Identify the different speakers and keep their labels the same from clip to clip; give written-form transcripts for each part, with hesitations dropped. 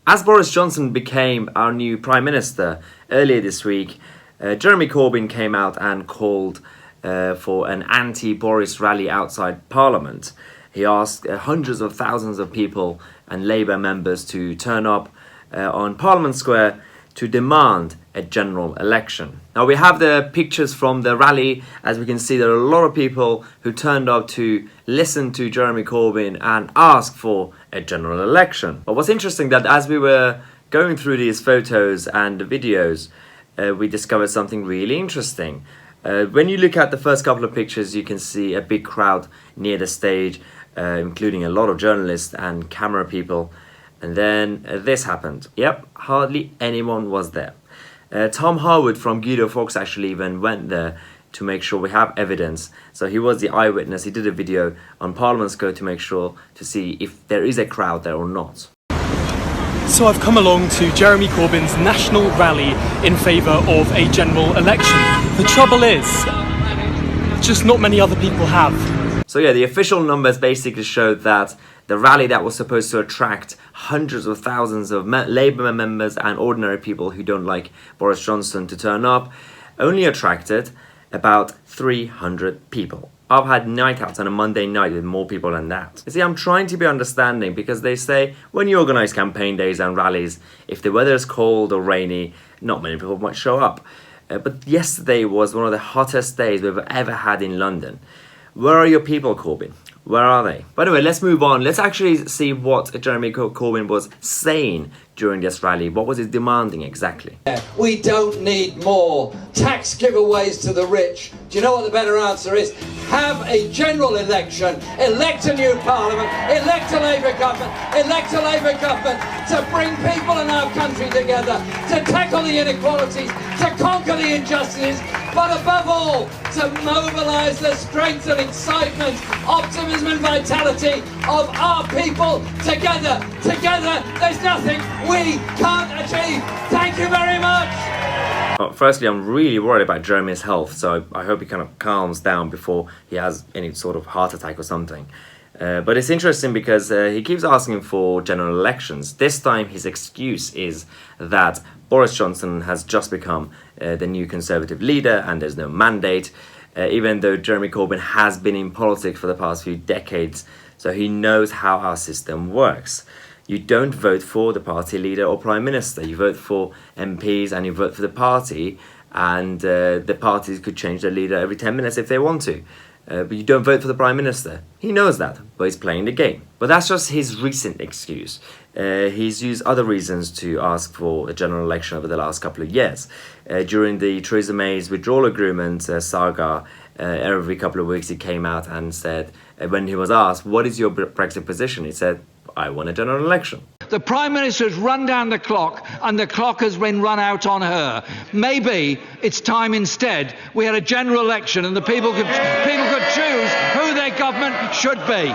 Speaker 1: As Boris Johnson became our new Prime Minister earlier this week, Jeremy Corbyn came out and called for an Anti Boris Rally outside Parliament. He asked hundreds of thousands of people and Labour members to turn up on Parliament Square to demand a general election. Now we have the pictures from the rally. As we can see, there are a lot of people who turned up to listen to Jeremy Corbyn and ask for a general election. But what's interesting that as we were going through these photos and the videos, we discovered something really interesting. When you look at the first couple of pictures, you can see a big crowd near the stage, including a lot of journalists and camera people. And then this happened. Yep, hardly anyone was there. Tom Harwood from Guido Fawkes actually even went there to make sure we have evidence. So he was the eyewitness. He did a video on Parliament Square to make sure to see if there is a crowd there or not.
Speaker 2: So I've come along to Jeremy Corbyn's national rally in favour of a general election. The trouble is, just not many other people have.
Speaker 1: So yeah, the official numbers basically showed that the rally that was supposed to attract hundreds of thousands of Labour members and ordinary people who don't like Boris Johnson to turn up only attracted about 300 people. I've had night outs on a Monday night with more people than that. You see, I'm trying to be understanding because they say when you organise campaign days and rallies, if the weather is cold or rainy, not many people might show up. But yesterday was one of the hottest days we've ever had in London. Where are your people, Corbyn? Where are they? By the way, let's move on. Let's actually see what Jeremy Corbyn was saying during this rally. What was he demanding exactly?
Speaker 3: We don't need more tax giveaways to the rich. Do you know what the better answer is? Have a general election, elect a new parliament, elect a Labour government to bring people in our country together, to tackle the inequalities, to conquer the injustices, but above all, to mobilise the strength and excitement, optimism and vitality of our people together. Together, there's nothing we can't achieve. Thank you very much.
Speaker 1: Well, firstly, I'm really worried about Jeremy's health, so I hope he kind of calms down before he has any sort of heart attack or something. But it's interesting because he keeps asking for general elections. This time his excuse is that Boris Johnson has just become the new Conservative leader and there's no mandate, even though Jeremy Corbyn has been in politics for the past few decades, so he knows how our system works. You don't vote for the party leader or prime minister. You vote for MPs and you vote for the party, and the parties could change their leader every 10 minutes if they want to. But you don't vote for the prime minister. He knows that, but he's playing the game. But that's just his recent excuse. He's used other reasons to ask for a general election over the last couple of years. During the Theresa May's withdrawal agreement saga, every couple of weeks he came out and said, when he was asked, what is your Brexit position? He said, I want a general election.
Speaker 4: The Prime Minister has run down the clock and the clock has been run out on her. Maybe it's time instead we had a general election and the people could choose who their government should be.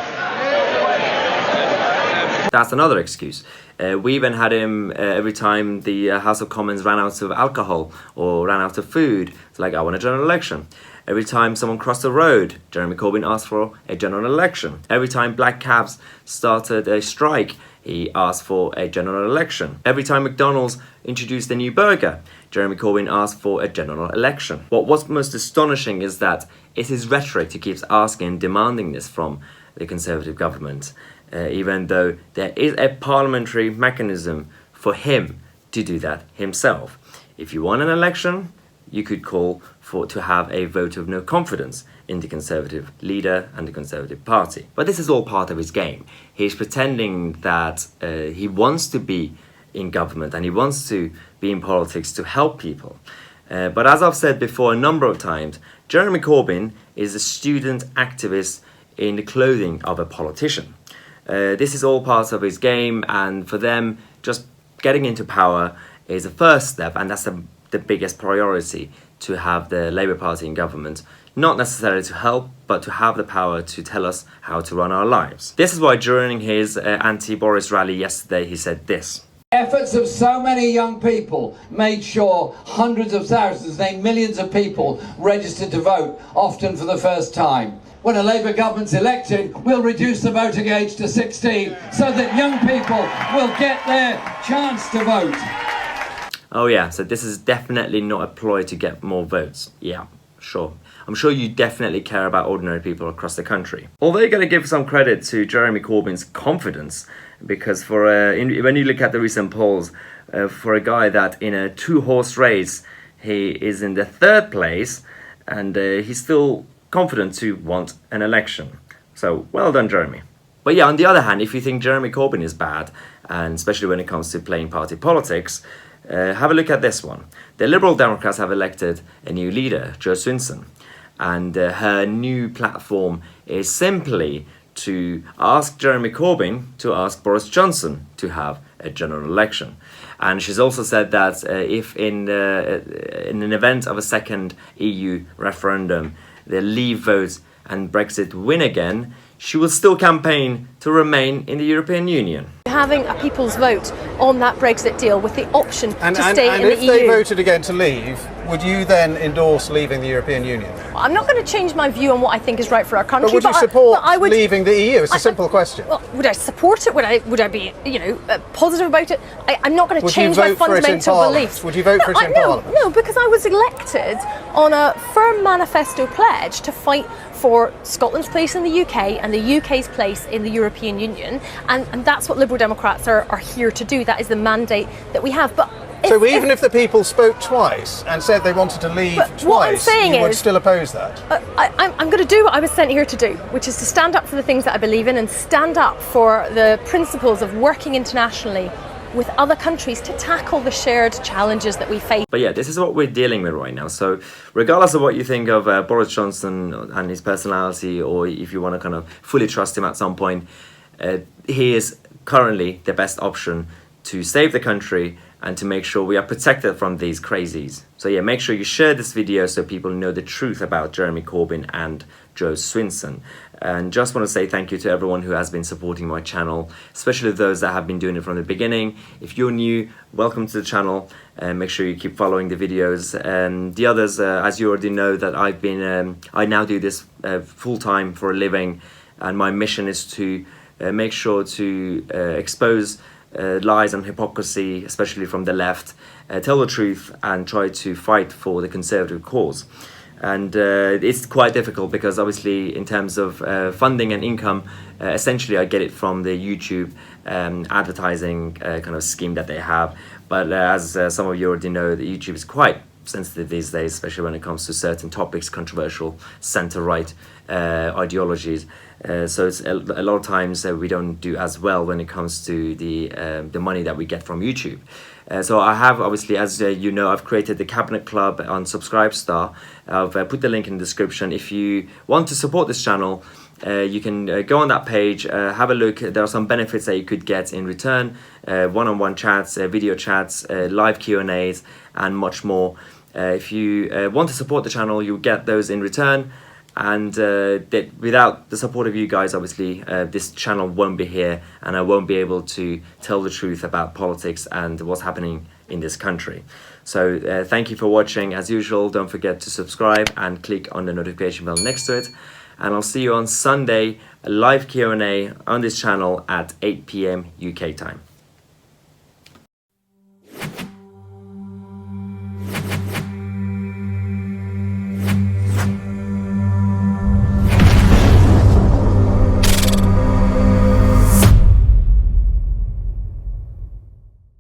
Speaker 1: That's another excuse. We even had him every time the House of Commons ran out of alcohol or ran out of food. It's like, I want a general election. Every time someone crossed the road, Jeremy Corbyn asked for a general election. Every time black cabs started a strike, he asked for a general election. Every time McDonald's introduced a new burger, Jeremy Corbyn asked for a general election. What's most astonishing is that it's his rhetoric he keeps asking and demanding this from the Conservative government, even though there is a parliamentary mechanism for him to do that himself. If you want an election, you could call to have a vote of no confidence in the Conservative leader and the Conservative Party. But this is all part of his game. He's pretending that he wants to be in government and he wants to be in politics to help people. But as I've said before a number of times, Jeremy Corbyn is a student activist in the clothing of a politician. This is all part of his game, and for them, just getting into power is a first step, and that's the biggest priority, to have the Labour Party in government, not necessarily to help, but to have the power to tell us how to run our lives. This is why during his Anti Boris rally yesterday, he said this.
Speaker 3: Efforts of so many young people made sure hundreds of thousands, nay millions of people registered to vote, often for the first time. when a Labour government's elected, we'll reduce the voting age to 16 so that young people will get their chance to vote.
Speaker 1: Oh yeah, so this is definitely not a ploy to get more votes. Yeah, sure. I'm sure you definitely care about ordinary people across the country. Although you're going to give some credit to Jeremy Corbyn's confidence, because when you look at the recent polls, for a guy that in a 2-horse race, he is in the 3rd place, and he's still confident to want an election. So well done, Jeremy. But yeah, on the other hand, if you think Jeremy Corbyn is bad, and especially when it comes to playing party politics, have a look at this one. The Liberal Democrats have elected a new leader, Jo Swinson, and her new platform is simply to ask Jeremy Corbyn to ask Boris Johnson to have a general election. And she's also said that if in an event of a second EU referendum, the Leave vote and Brexit win again, she will still campaign to remain in the European Union.
Speaker 5: Having a people's vote on that Brexit deal with the option to stay in the EU.
Speaker 6: And if they voted again to leave, would you then endorse leaving the European Union?
Speaker 5: I'm not going to change my view on what I think is right for our country.
Speaker 6: But would you support leaving the EU? It's a simple question.
Speaker 5: Well, would I support it? Would I be, positive about it? I'm not going to change my fundamental beliefs.
Speaker 6: Would you vote for it in Parliament?
Speaker 5: No, because I was elected on a firm manifesto pledge to fight for Scotland's place in the UK and the UK's place in the European Union, and that's what Liberal Democrats are here to do. That is the mandate that we have. But
Speaker 6: even if the people spoke twice and said they wanted to leave twice, you would still oppose that?
Speaker 5: I'm going to do what I was sent here to do, which is to stand up for the things that I believe in and stand up for the principles of working internationally with other countries to tackle the shared challenges that we face.
Speaker 1: But yeah, this is what we're dealing with right now. So regardless of what you think of Boris Johnson and his personality, or if you want to kind of fully trust him at some point, he is currently the best option to save the country and to make sure we are protected from these crazies. So yeah, make sure you share this video so people know the truth about Jeremy Corbyn and Jo Swinson. And just want to say thank you to everyone who has been supporting my channel, especially those that have been doing it from the beginning. If you're new, welcome to the channel, and make sure you keep following the videos. And the others, as you already know, that I now do this full-time for a living, and my mission is to make sure to expose lies and hypocrisy, especially from the left, tell the truth and try to fight for the conservative cause. And it's quite difficult because obviously in terms of funding and income, essentially I get it from the YouTube advertising kind of scheme that they have. But as some of you already know, the YouTube is quite sensitive these days, especially when it comes to certain topics, controversial centre-right ideologies. So it's a lot of times we don't do as well when it comes to the money that we get from YouTube. So I have, obviously, as you know, I've created the Cabinet Club on Subscribestar. I've put the link in the description. If you want to support this channel, you can go on that page, have a look. There are some benefits that you could get in return: one-on-one chats, video chats, live Q&As, and much more. If you want to support the channel, you'll get those in return. And that without the support of you guys, obviously, this channel won't be here, and I won't be able to tell the truth about politics and what's happening in this country. So thank you for watching. As usual, don't forget to subscribe and click on the notification bell next to it. And I'll see you on Sunday, a live Q&A on this channel at 8 p.m. UK time.